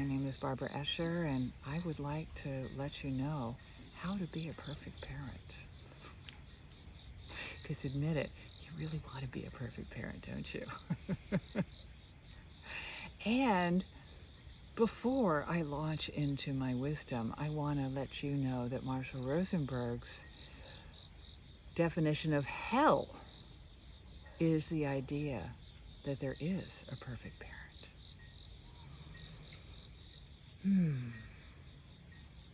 My name is Barbara Escher, and I would like to let you know how to be a perfect parent. Because admit it, you really want to be a perfect parent, don't you? And before I launch into my wisdom, I want to let you know that Marshall Rosenberg's definition of hell is the idea that there is a perfect parent.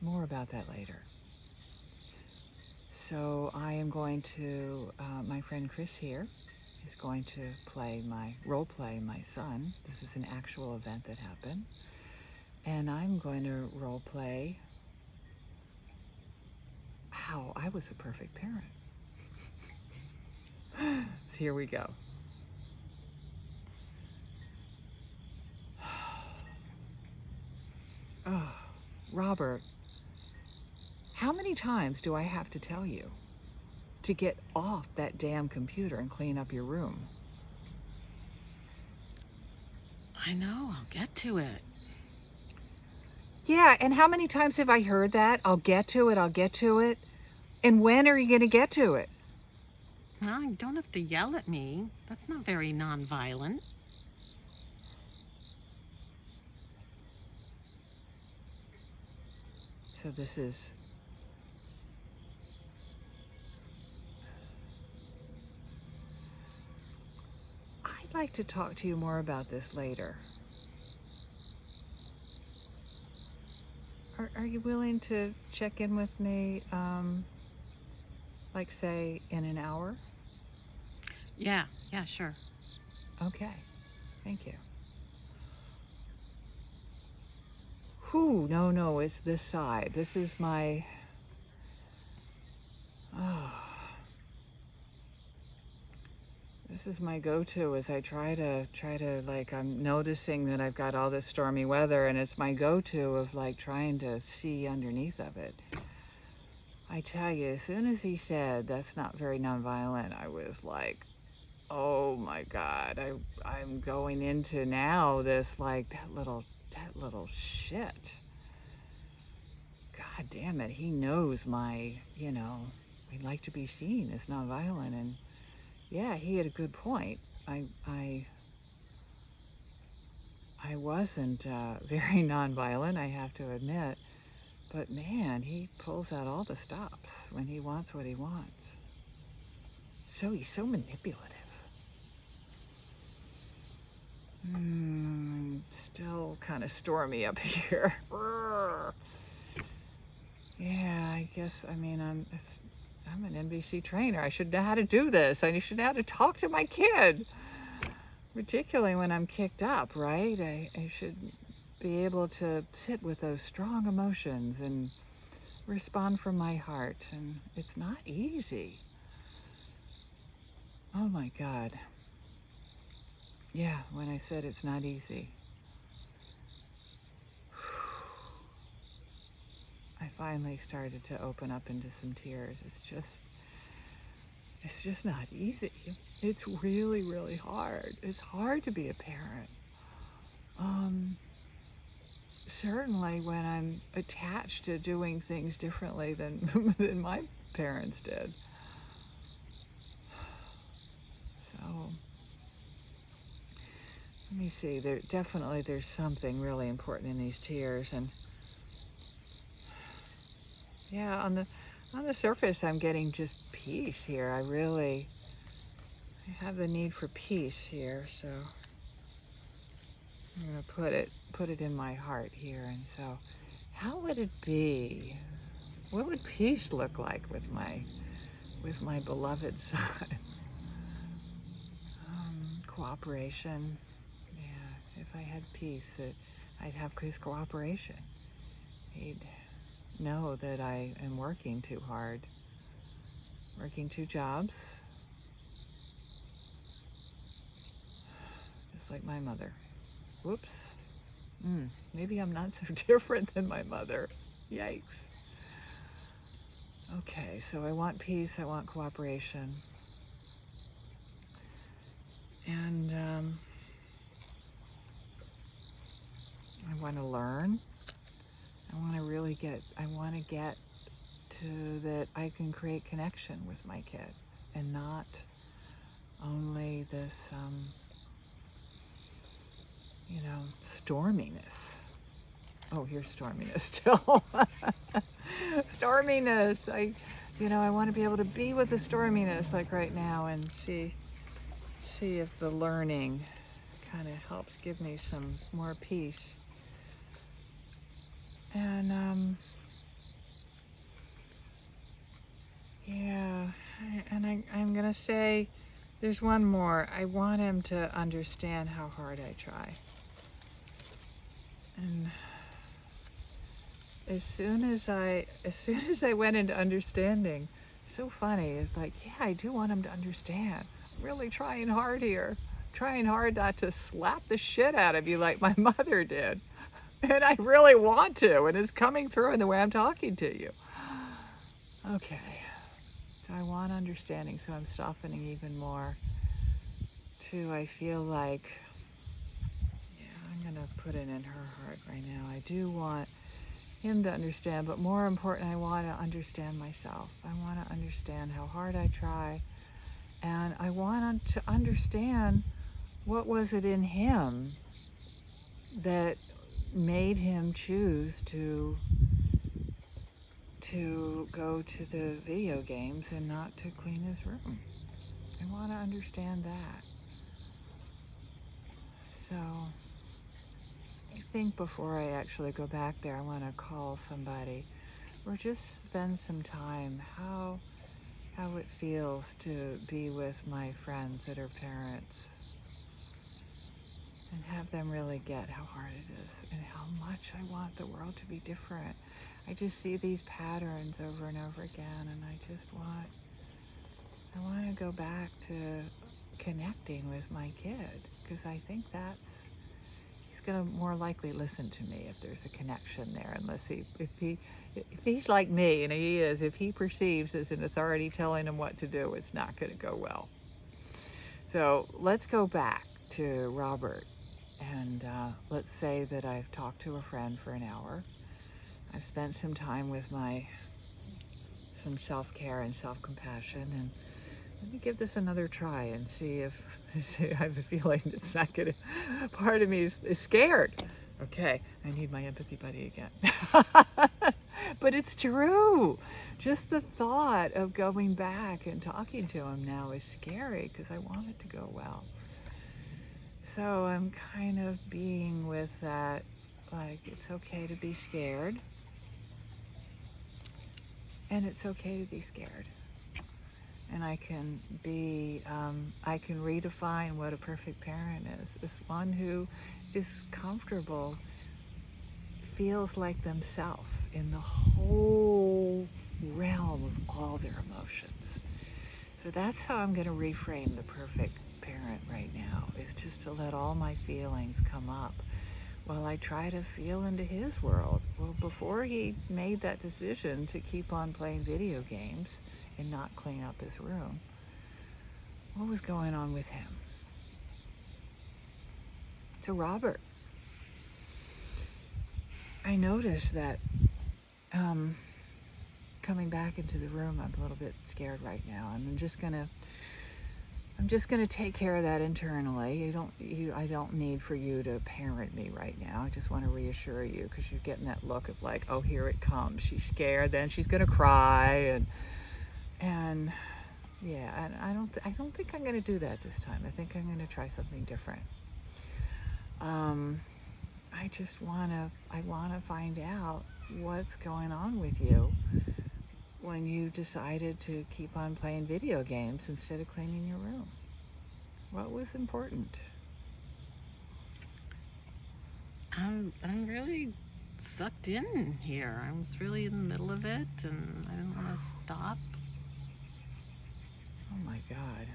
More about that later. So I am going to, my friend Chris here is going to role play my son. This is an actual event that happened. And I'm going to role play how I was a perfect parent. So here we go. Oh, Robert, how many times do I have to tell you to get off that damn computer and clean up your room? I know, I'll get to it. Yeah, and how many times have I heard that? I'll get to it, I'll get to it. And when are you going to get to it? Well, you don't have to yell at me. That's not very nonviolent. So this is I'd like to talk to you more about this later. Are you willing to check in with me, like say in an hour? Yeah, sure. Okay, thank you. No, it's this side. This is my, this is my go-to as I try to like, I'm noticing that I've got all this stormy weather, and it's my go-to of like trying to see underneath of it. I tell you, as soon as he said that's not very nonviolent, I was like, oh my God, I'm going into now this like that little shit. God damn it, he knows my, I'd like to be seen as nonviolent, and yeah, he had a good point. I wasn't very nonviolent, I have to admit, but man, he pulls out all the stops when he wants what he wants. So he's so manipulative. Still kind of stormy up here. Yeah, I guess, I'm an NVC trainer. I should know how to do this. I should know how to talk to my kid. Particularly when I'm kicked up, right? I should be able to sit with those strong emotions and respond from my heart. And it's not easy. Oh my God. Yeah, when I said it's not easy. I finally started to open up into some tears. It's just not easy. It's really, really hard. It's hard to be a parent. Certainly when I'm attached to doing things differently than my parents did. So, let me see. There's something really important in these tears, and yeah, on the surface, I'm getting just peace here. I have the need for peace here, so I'm gonna put it in my heart here. And so, how would it be? What would peace look like with my beloved son? Cooperation. Yeah, if I had peace, that I'd have his cooperation. He'd know that I am working too hard, working 2 jobs, just like my mother. Whoops. Maybe I'm not so different than my mother. Yikes. Okay, so I want peace, I want cooperation. And I want to learn. I want to get to that I can create connection with my kid and not only this, storminess. Oh, here's storminess still. Storminess. I want to be able to be with the storminess like right now and see if the learning kind of helps give me some more peace. And I'm gonna say there's one more. I want him to understand how hard I try. And as soon as I went into understanding, so funny, it's like, yeah, I do want him to understand. I'm really trying hard here. Trying hard not to slap the shit out of you like my mother did. And I really want to, and it's coming through in the way I'm talking to you. Okay. So I want understanding, so I'm softening even more. Too, I feel like, I'm gonna put it in her heart right now. I do want him to understand, but more important, I want to understand myself. I want to understand how hard I try, and I want to understand what was it in him that made him choose to go to the video games and not to clean his room. I want to understand that. So I think before I actually go back there, I want to call somebody or just spend some time how it feels to be with my friends that are parents and have them really get how hard it is and how much I want the world to be different. I just see these patterns over and over again, and I want to go back to connecting with my kid, because I think he's going to more likely listen to me if there's a connection there, unless if he's like me, and he is, if he perceives as an authority telling him what to do, it's not going to go well. So let's go back to Robert, and let's say that I've talked to a friend for an hour. I've spent some time with some self-care and self-compassion, and let me give this another try and see if I have a feeling it's not gonna, part of me is scared. Okay, I need my empathy buddy again. But it's true. Just the thought of going back and talking to him now is scary because I want it to go well. So I'm kind of being with that, like, it's okay to be scared. And it's okay to be scared. And I can redefine what a perfect parent is. It's one who is comfortable, feels like themselves in the whole realm of all their emotions. So that's how I'm going to reframe the perfect parent right now, is just to let all my feelings come up while I try to feel into his world. Well, before he made that decision to keep on playing video games and not clean up his room, what was going on with him? So Robert, I noticed that coming back into the room, I'm a little bit scared right now, and I'm just gonna take care of that internally. I don't need for you to parent me right now. I just want to reassure you, because you're getting that look of like, oh, here it comes. She's scared, then she's gonna cry, and yeah, and I don't think I'm gonna do that this time. I think I'm gonna try something different. I wanna find out what's going on with you when you decided to keep on playing video games instead of cleaning your room. What was important? I'm really sucked in here. I was really in the middle of it, and I didn't want to stop. Oh my God,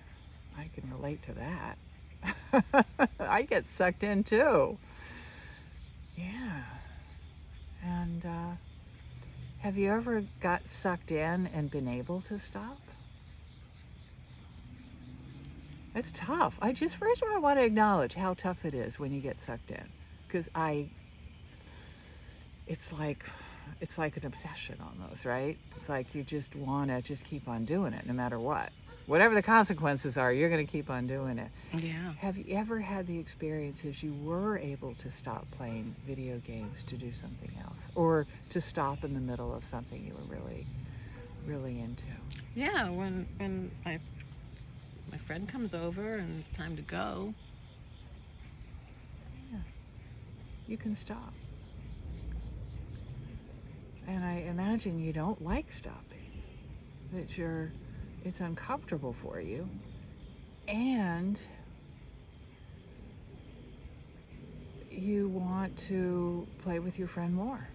I can relate to that. I get sucked in too. Yeah. And have you ever got sucked in and been able to stop? It's tough. First of all, I want to acknowledge how tough it is when you get sucked in, because I it's like an obsession almost, right? It's like you just want to just keep on doing it no matter what. Whatever the consequences are, you're going to keep on doing it. Yeah. Have you ever had the experiences you were able to stop playing video games to do something else, or to stop in the middle of something you were really, really into? Yeah, when my friend comes over and it's time to go. Yeah. You can stop. And I imagine you don't like stopping, that it's uncomfortable for you, and you want to play with your friend more.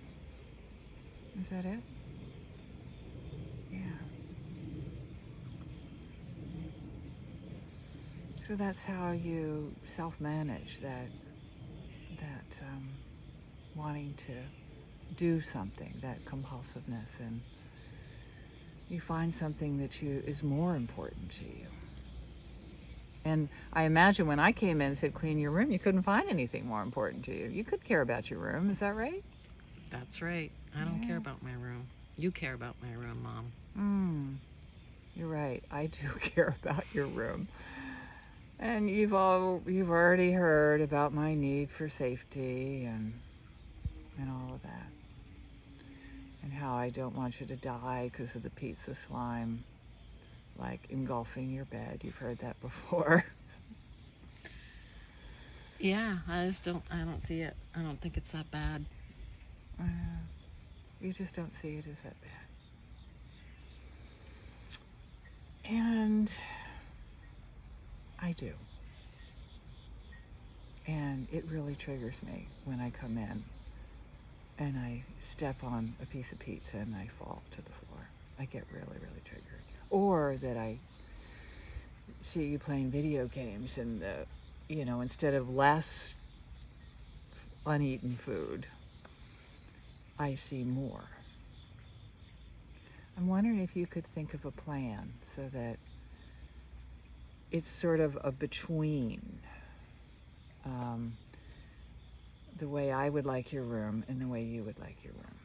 Is that it? Yeah. So that's how you self-manage that wanting to do something, that compulsiveness, and you find something that is more important to you. And I imagine when I came in and said clean your room, you couldn't find anything more important to you. You could care about your room, is that right? That's right. I don't care about my room. You care about my room, Mom. You're right. I do care about your room. And you've already heard about my need for safety and all of that. And how I don't want you to die because of the pizza slime, like engulfing your bed. You've heard that before. Yeah, I don't see it. I don't think it's that bad. You just don't see it as that bad. And I do. And it really triggers me when I come in and I step on a piece of pizza and I fall to the floor. I get really, really triggered. Or that I see you playing video games and instead of less uneaten food, I see more. I'm wondering if you could think of a plan so that it's sort of a between the way I would like your room and the way you would like your room.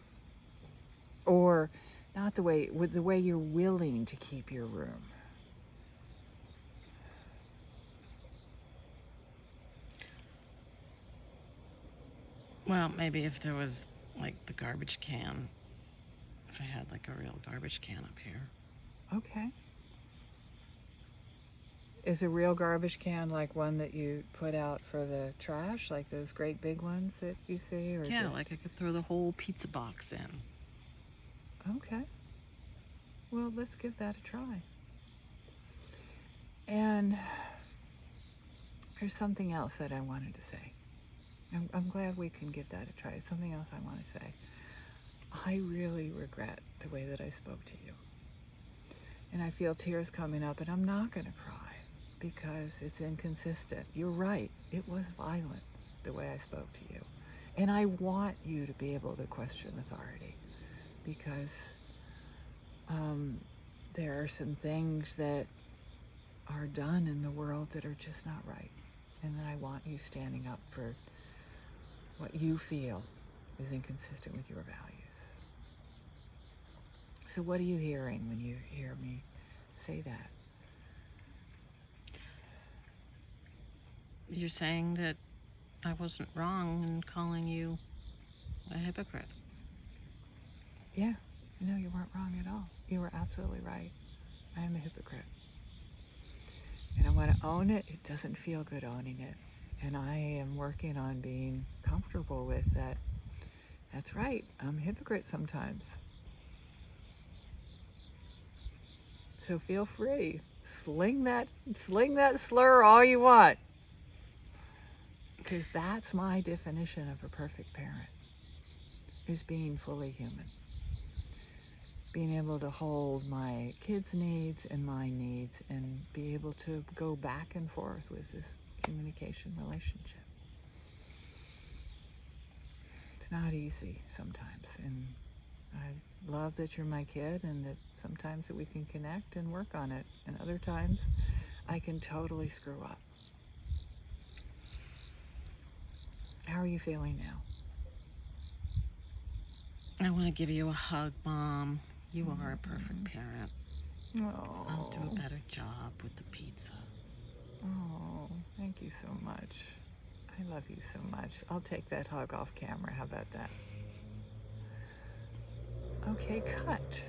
Or not the way you're willing to keep your room. Well, maybe if there was like the garbage can, if I had like a real garbage can up here. Okay. Is a real garbage can like one that you put out for the trash, like those great big ones that you see? Or Yeah, just... like I could throw the whole pizza box in. Okay. Well, let's give that a try. And there's something else that I wanted to say. I'm glad we can give that a try. Something else I want to say. I really regret the way that I spoke to you. And I feel tears coming up, and I'm not going to cry because it's inconsistent. You're right. It was violent the way I spoke to you. And I want you to be able to question authority because there are some things that are done in the world that are just not right. And that I want you standing up for what you feel is inconsistent with your values. So what are you hearing when you hear me say that? You're saying that I wasn't wrong in calling you a hypocrite. Yeah, no, you weren't wrong at all. You were absolutely right. I am a hypocrite. And I want to own it. It doesn't feel good owning it. And I am working on being comfortable with that. That's right. I'm a hypocrite sometimes. So feel free. Sling that slur all you want. Because that's my definition of a perfect parent, is being fully human. Being able to hold my kids' needs and my needs and be able to go back and forth with this communication relationship. It's not easy sometimes. And I love that you're my kid and that sometimes that we can connect and work on it. And other times I can totally screw up. How are you feeling now? I want to give you a hug, Mom. You are a perfect parent. Oh. I'll do a better job with the pizza. Oh, thank you so much. I love you so much. I'll take that hug off camera. How about that? Okay, cut.